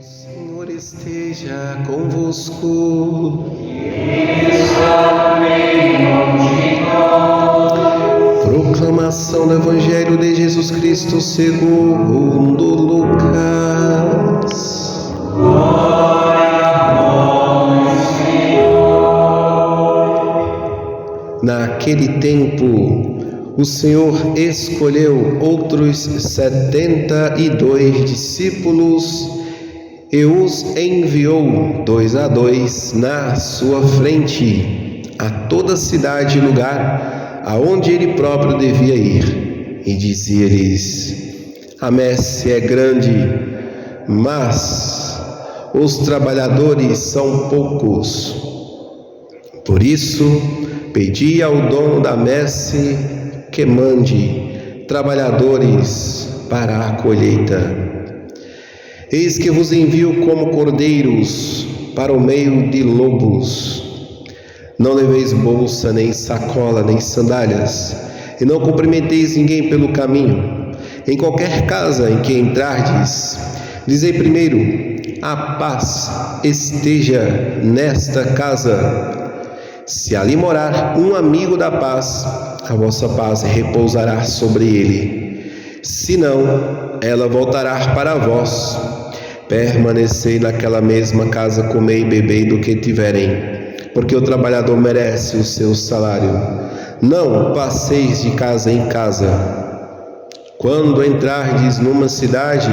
Senhor esteja convosco. Proclamação do Evangelho de Jesus Cristo segundo Lucas. Glória a vós, Senhor. Naquele tempo, o Senhor escolheu outros 72 discípulos e os enviou 2 a 2 na sua frente a toda cidade e lugar aonde ele próprio devia ir, e dizia-lhes: a messe é grande, mas os trabalhadores são poucos. Por isso, pedi ao dono da messe que mande trabalhadores para a colheita. Eis que vos envio como cordeiros para o meio de lobos. Não leveis bolsa, nem sacola, nem sandálias, e não cumprimenteis ninguém pelo caminho. Em qualquer casa em que entrardes, dizei primeiro: a paz esteja nesta casa. Se ali morar um amigo da paz, a vossa paz repousará sobre ele. Se não, ela voltará para vós. Permanecei naquela mesma casa, comei e bebei do que tiverem, porque o trabalhador merece o seu salário. Não passeis de casa em casa. Quando entrardes numa cidade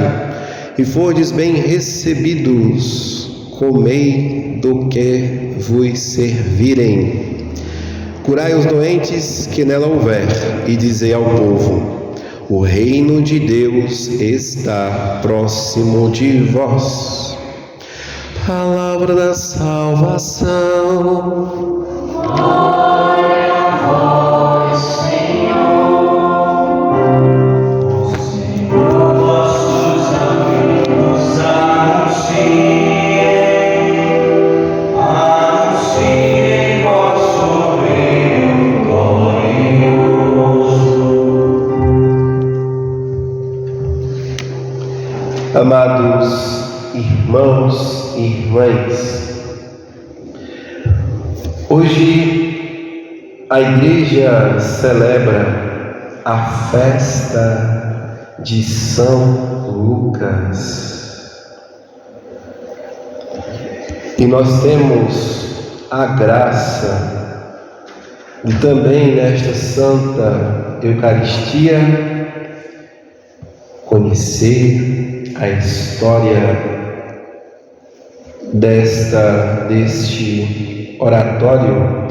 e fordes bem recebidos, comei do que vos servirem. Curai os doentes que nela houver, e dizei ao povo: o reino de Deus está próximo de vós. Palavra da salvação. Glória a vós, Senhor. Senhor, vossos amigos anunciem vosso reino glorioso. Amados irmãos e irmãs, hoje a Igreja celebra a festa de São Lucas e nós temos a graça de também nesta Santa Eucaristia conhecer a história deste oratório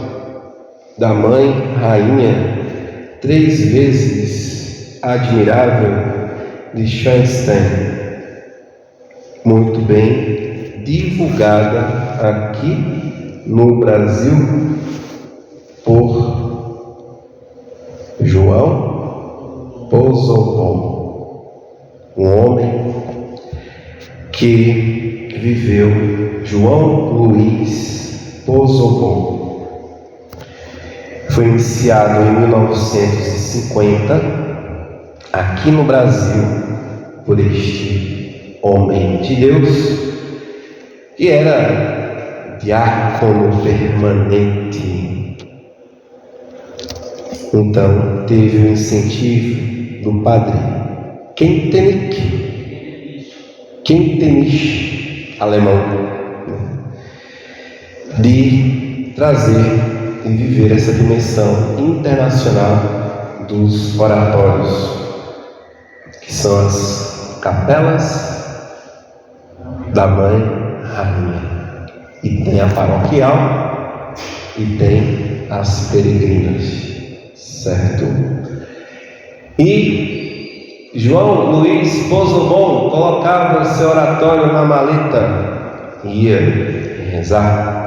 da Mãe Rainha, 3 vezes admirável, de Schoenstein, muito bem divulgada aqui no Brasil por João Pozobon, um homem que viveu, João Luiz Pozobon. Foi iniciado em 1950 aqui no Brasil por este homem de Deus, que era diácono permanente. Então teve o incentivo do padre Kentenich, alemão, de trazer e viver essa dimensão internacional dos oratórios, que são as capelas da Mãe Rainha. E tem a paroquial e tem as peregrinas, certo? E João Luiz Pozobon colocava o seu oratório na maleta e ia rezar.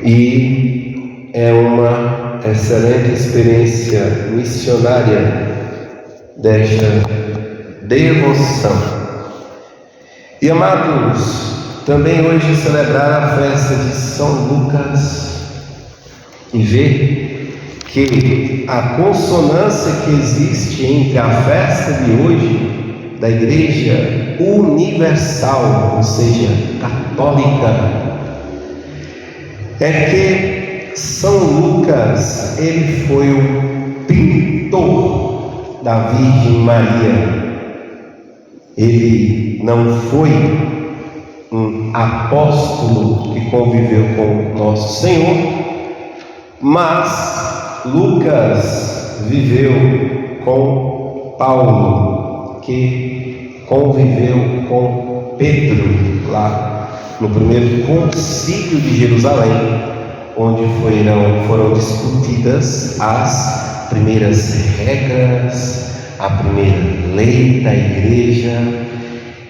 E é uma excelente experiência missionária desta devoção. E amados, também hoje celebrar a festa de São Lucas e ver que a consonância que existe entre a festa de hoje da Igreja Universal, ou seja, católica, é que São Lucas, ele foi o pintor da Virgem Maria. Ele não foi um apóstolo que conviveu com nosso Senhor, mas Lucas viveu com Paulo, que conviveu com Pedro lá no primeiro concílio de Jerusalém, onde foram discutidas as primeiras regras, a primeira lei da igreja.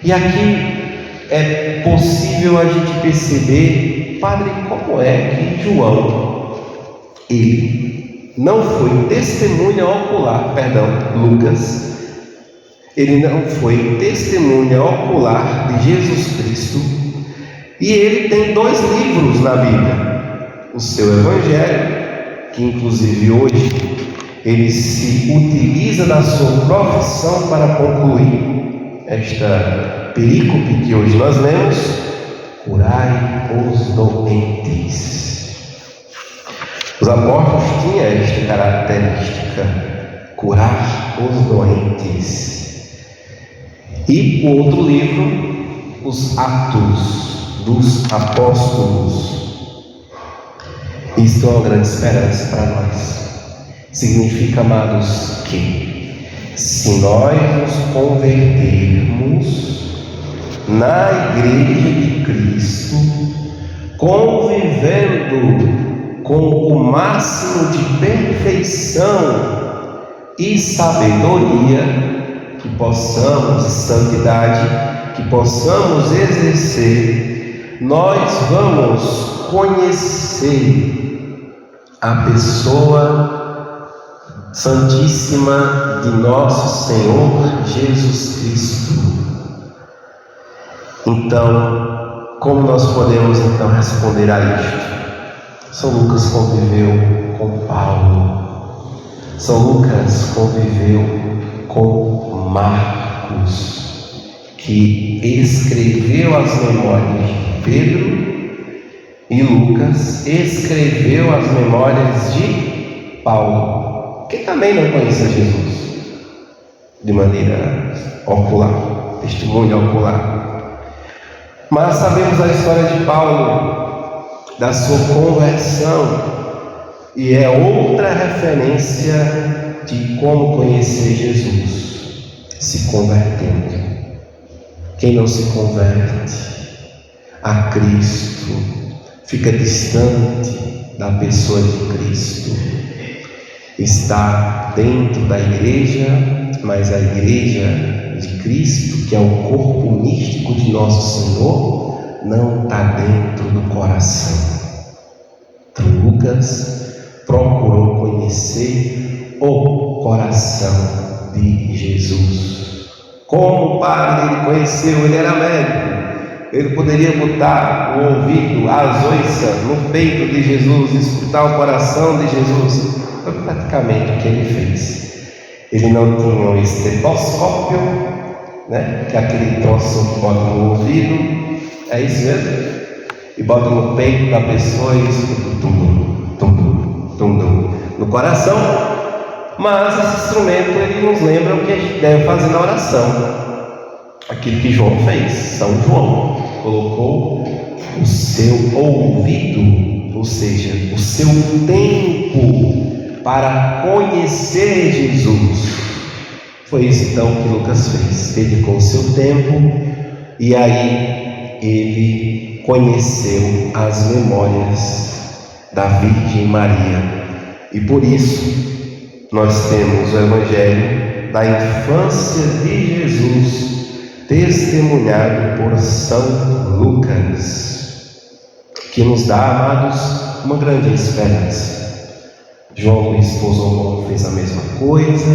E aqui é possível a gente perceber, padre, como é que João, ele não foi testemunha ocular, Lucas, ele não foi testemunha ocular de Jesus Cristo, e ele tem 2 livros na Bíblia, o seu Evangelho, que inclusive hoje ele se utiliza da sua profissão para concluir esta perícope que hoje nós lemos: curai os doentes. Os apóstolos tinham esta característica, curar os doentes. E o outro livro, os Atos dos Apóstolos. Isto é uma grande esperança para nós. Significa, amados, que se nós nos convertermos na Igreja de Cristo, convivendo com o máximo de perfeição e sabedoria que possamos, santidade, que possamos exercer, nós vamos conhecer a pessoa Santíssima de nosso Senhor Jesus Cristo. Então, como nós podemos então responder a isto? São Lucas conviveu com Paulo, São Lucas conviveu com Marcos, que escreveu as memórias de Pedro, e Lucas escreveu as memórias de Paulo, que também não conhecia Jesus de maneira ocular, testemunha ocular. Mas sabemos a história de Paulo, da sua conversão, e é outra referência de como conhecer Jesus, se convertendo. Quem não se converte a Cristo fica distante da pessoa de Cristo. Está dentro da igreja, mas a igreja de Cristo, que é o corpo místico de nosso Senhor, não está dentro do coração. Então Lucas procurou conhecer o coração de Jesus. Como o padre ele conheceu, ele era médico, ele poderia botar o ouvido, a azoiça no peito de Jesus, escutar o coração de Jesus. Foi praticamente o que ele fez. Ele não tinha um estetoscópio, né? Que é aquele troço que bota no ouvido, é isso mesmo? E bota no peito da pessoa e escuta tum-dum no coração. Mas esse instrumento ele nos lembra o que a gente deve fazer na oração. Aquilo que João fez. São João colocou o seu ouvido, ou seja, o seu tempo para conhecer Jesus. Foi isso então que Lucas fez. Dedicou o seu tempo e aí ele conheceu as memórias da Virgem Maria. E por isso nós temos o Evangelho da infância de Jesus testemunhado por São Lucas, que nos dá, amados, uma grande esperança. João, o esposo João, fez a mesma coisa.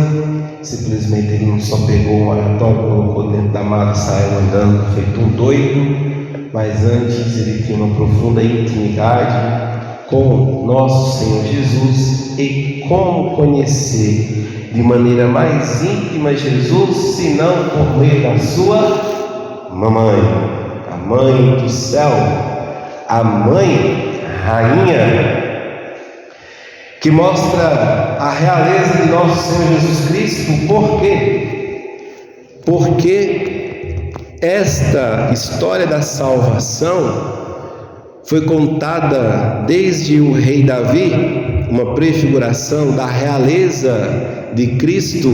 Simplesmente ele não só pegou um oratório, colocou dentro da mala e saiu andando feito um doido, mas antes ele tinha uma profunda intimidade com nosso Senhor Jesus. E como conhecer de maneira mais íntima Jesus, senão por meio da sua mamãe, a mãe do céu, a mãe rainha, que mostra a realeza de nosso Senhor Jesus Cristo. Por quê? Porque esta história da salvação foi contada desde o rei Davi, uma prefiguração da realeza de Cristo,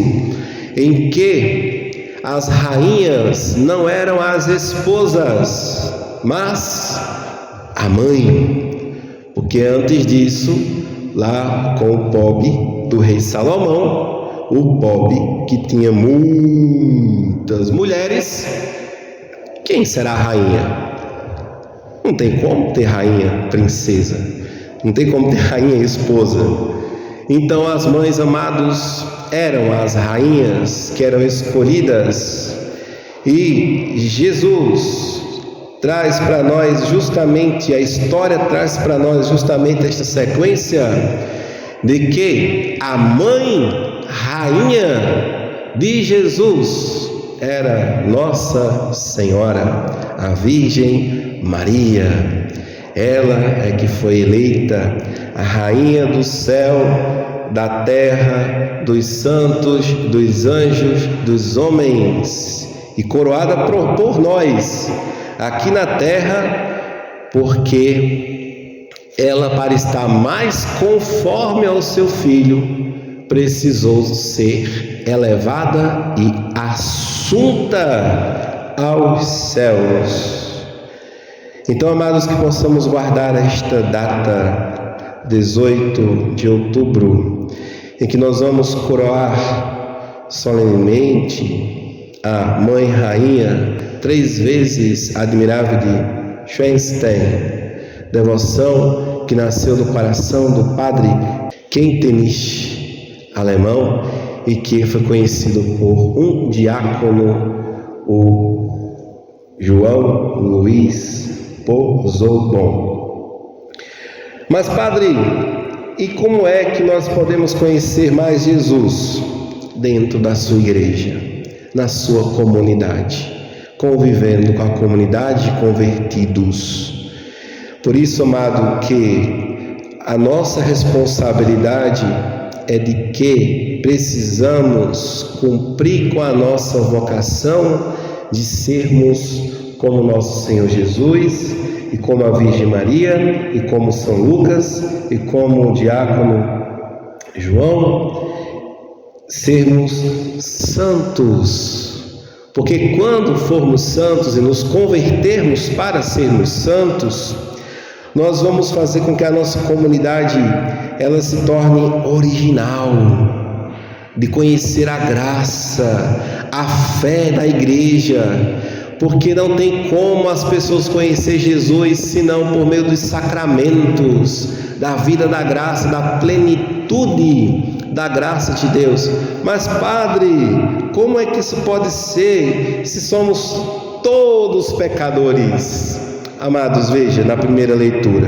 em que as rainhas não eram as esposas, mas a mãe. Porque antes disso, lá com o pobre do rei Salomão, o pobre que tinha muitas mulheres, quem será a rainha? Não tem como ter rainha princesa, não tem como ter rainha esposa. Então as mães, amados, eram as rainhas que eram escolhidas, e Jesus traz para nós justamente, a história traz para nós justamente esta sequência de que a mãe rainha de Jesus era Nossa Senhora, a Virgem Maria. Ela é que foi eleita a rainha do céu, da terra, dos santos, dos anjos, dos homens, e coroada por nós aqui na terra, porque ela, para estar mais conforme ao seu filho, precisou ser elevada e assunta aos céus. Então, amados, que possamos guardar esta data, 18 de outubro, em que nós vamos coroar solenemente a Mãe Rainha, 3 vezes admirável de Schweinstein, devoção que nasceu do coração do padre Kentenich, alemão, e que foi conhecido por um diácono, o João Luiz Pozobon. Mas, padre, e como é que nós podemos conhecer mais Jesus dentro da sua igreja, na sua comunidade, convivendo com a comunidade de convertidos? Por isso, amado, que a nossa responsabilidade é de que precisamos cumprir com a nossa vocação de sermos como nosso Senhor Jesus, e como a Virgem Maria, e como São Lucas, e como o diácono João, sermos santos. Porque quando formos santos e nos convertermos para sermos santos, nós vamos fazer com que a nossa comunidade ela se torne original, de conhecer a graça, a fé da igreja, porque não tem como as pessoas conhecer Jesus senão por meio dos sacramentos, da vida da graça, da plenitude da graça de Deus. Mas, padre, como é que isso pode ser se somos todos pecadores? Amados, veja na primeira leitura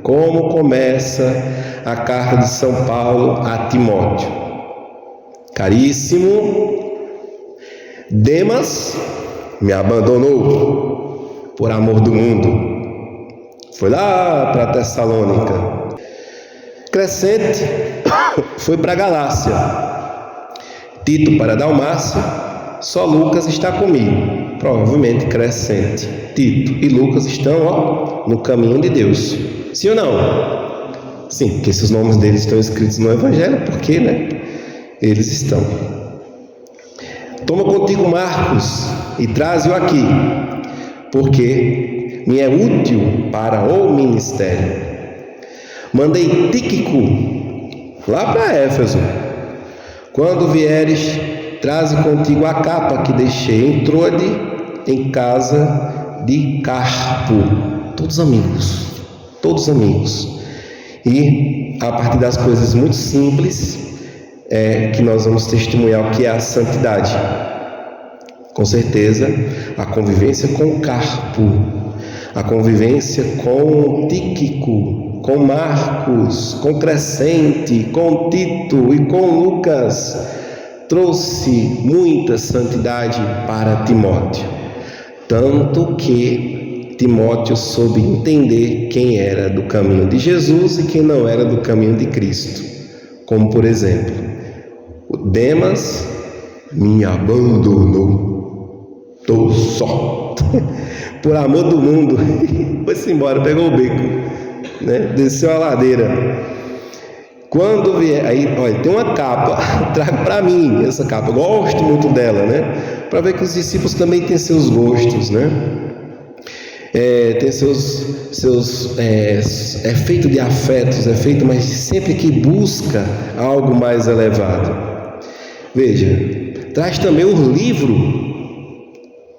como começa a carta de São Paulo a Timóteo. Caríssimo, Demas me abandonou por amor do mundo, foi lá para Tessalônica. Crescente foi para Galácia, Tito para Dalmácia, só Lucas está comigo. Provavelmente Crescente, Tito e Lucas estão no caminho de Deus. Sim ou não? Sim, porque se os nomes deles estão escritos no Evangelho, por quê, né? Eles estão. Toma contigo Marcos e traze-o aqui, porque me é útil para o ministério. Mandei Tíquico lá para Éfeso. Quando vieres, traze contigo a capa que deixei em Troade, em casa de Carpo. Todos amigos. E a partir das coisas muito simples que nós vamos testemunhar o que é a santidade. Com certeza, a convivência com o Carpo, a convivência com o Tíquico, com Marcos, com Crescente, com Tito e com Lucas, trouxe muita santidade para Timóteo, tanto que Timóteo soube entender quem era do caminho de Jesus e quem não era do caminho de Cristo. Como, por exemplo, Demas me abandonou, estou só, por amor do mundo, foi-se embora, pegou o beco, né? Desceu a ladeira. Quando vier, aí, olha, tem uma capa, traga para mim essa capa, eu gosto muito dela, né? Para ver que os discípulos também têm seus gostos, né? Tem é feito de afetos, é feito, mas sempre que busca algo mais elevado. Veja, traz também o livro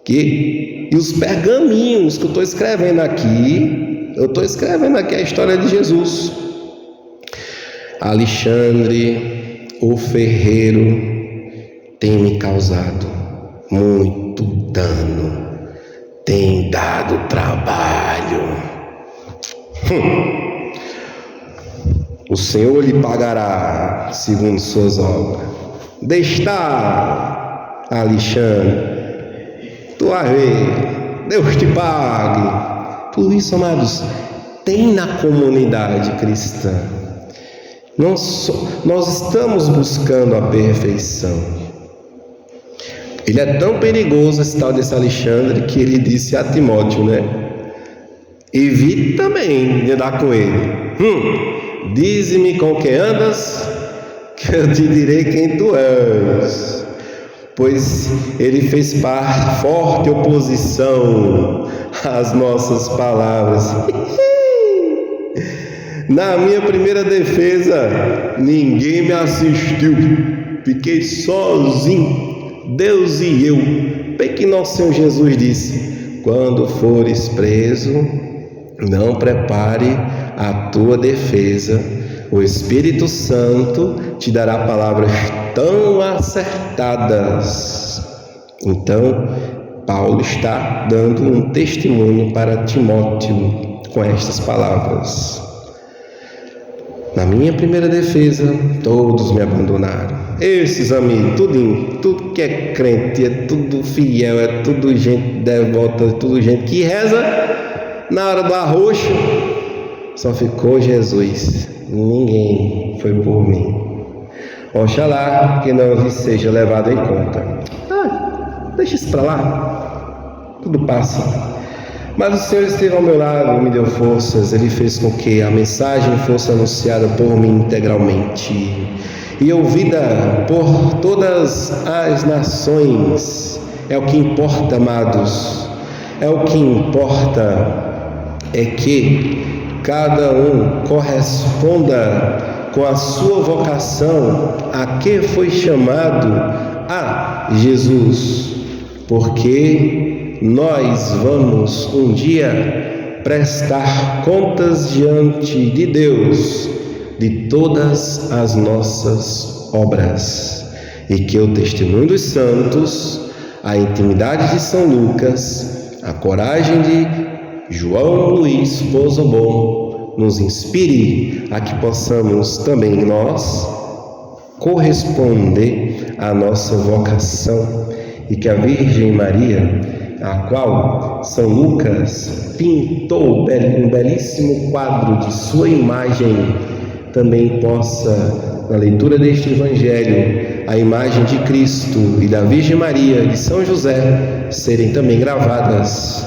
e os pergaminhos que eu estou escrevendo aqui. Eu estou escrevendo aqui a história de Jesus. Alexandre, o ferreiro, tem me causado muito dano, tem dado trabalho. O Senhor lhe pagará segundo suas obras. Deixa, Alexandre, tu vai ver, Deus te pague. Por isso, amados, tem na comunidade cristã. Nós estamos buscando a perfeição. Ele é tão perigoso, esse tal desse Alexandre, que ele disse a Timóteo, né? Evite também de andar com ele. Dize-me com quem andas, que eu te direi quem tu és. Pois ele fez forte oposição às nossas palavras. Na minha primeira defesa, ninguém me assistiu. Fiquei sozinho, Deus e eu. Bem que nosso Senhor Jesus disse: quando fores preso, não prepare a tua defesa. O Espírito Santo te dará palavras tão acertadas. Então, Paulo está dando um testemunho para Timóteo com estas palavras. Na minha primeira defesa, todos me abandonaram. Esses amigos, tudo que é crente, é tudo fiel, é tudo gente devota, é tudo gente que reza. Na hora do arroxo, só ficou Jesus. Ninguém foi por mim. Oxalá que não seja levado em conta. Deixa isso para lá. Tudo passa. Mas o Senhor esteve ao meu lado, me deu forças. Ele fez com que a mensagem fosse anunciada por mim integralmente e ouvida por todas as nações. É o que importa, amados. É o que importa é que cada um corresponda com a sua vocação, a que foi chamado a Jesus, porque nós vamos um dia prestar contas diante de Deus de todas as nossas obras, e que o testemunho dos santos, a intimidade de São Lucas, a coragem de João Luiz Pozobon nos inspire a que possamos também nós corresponder à nossa vocação, e que a Virgem Maria, a qual São Lucas pintou um belíssimo quadro de sua imagem, também possa, na leitura deste Evangelho, a imagem de Cristo e da Virgem Maria e de São José serem também gravadas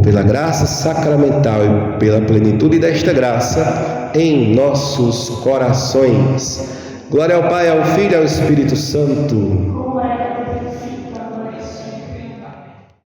pela graça sacramental e pela plenitude desta graça em nossos corações. Glória ao Pai, ao Filho e ao Espírito Santo.